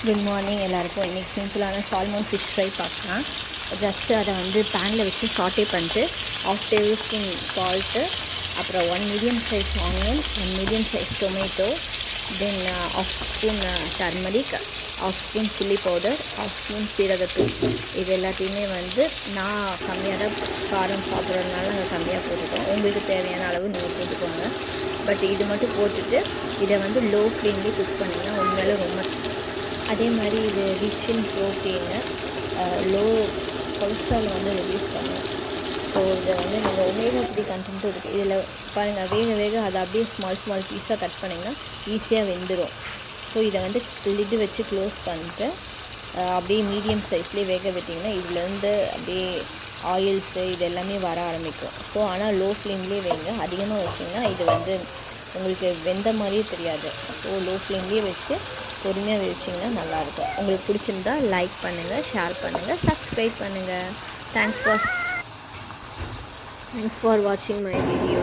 Good morning எல்லாருக்கும். இன்றைக்கி சிம்பிளான சால்மன் ஃபிஷ் ஃப்ரை பார்க்கலாம். ஜஸ்ட்டு அதை வந்து பேனில் வச்சு சாட்டே பண்ணிட்டு 1/2 டேபிள் ஸ்பூன் சால்ட்டு, அப்புறம் 1 medium size onion, 1 medium size tomato, then 1/2 spoon turmeric, 1/2 spoon chilli powder, 1/2 spoon சீரகத்தூள். இது எல்லாத்தையுமே வந்து நான் கம்மியாக தான் காரம் சாப்பிட்றதுனால நாங்கள் கம்மியாக போட்டுக்கோம். உங்களுக்கு தேவையான அளவு நீங்கள் போட்டுக்கோங்க. பட் இது மட்டும் போட்டுட்டு இதை வந்து லோ ஃப்ளேம்லேயே குக் பண்ணிங்கன்னா உண்மையில ரொம்ப. அதே மாதிரி இது rich in protein, low cholesterol வந்து ரெடியூஸ் பண்ணும். ஸோ இதை வந்து நீங்கள் ஒமேகா 3 கண்டென்ட்டும் இருக்குது இதில். பாருங்கள், வேக அதை அப்படியே ஸ்மால் பீஸாக கட் பண்ணிங்கன்னா ஈஸியாக வெந்துடும். ஸோ இதை வந்து லிட்டு வச்சு க்ளோஸ் பண்ணிட்டு அப்படியே மீடியம் சைஸ்லேயே வேக விட்டிங்கன்னா இதுலேருந்து அப்படியே ஆயில்ஸு இது எல்லாமே வர ஆரம்பிக்கும். ஸோ ஆனால் லோ ஃப்ளேம்லேயே வைங்க. அதிகமாக வச்சிங்கன்னா இது வந்து உங்களுக்கு வெந்த மாதிரியே தெரியாது. ஸோ லோ ஃப்ளேம்லேயே வச்சு பொறுமையாக வச்சிங்கன்னா நல்லாயிருக்கும். உங்களுக்கு பிடிச்சிருந்தா லைக் பண்ணுங்கள், ஷேர் பண்ணுங்கள், சப்ஸ்கிரைப் பண்ணுங்கள். தேங்க்ஸ் ஃபார் வாட்சிங் மை வீடியோ.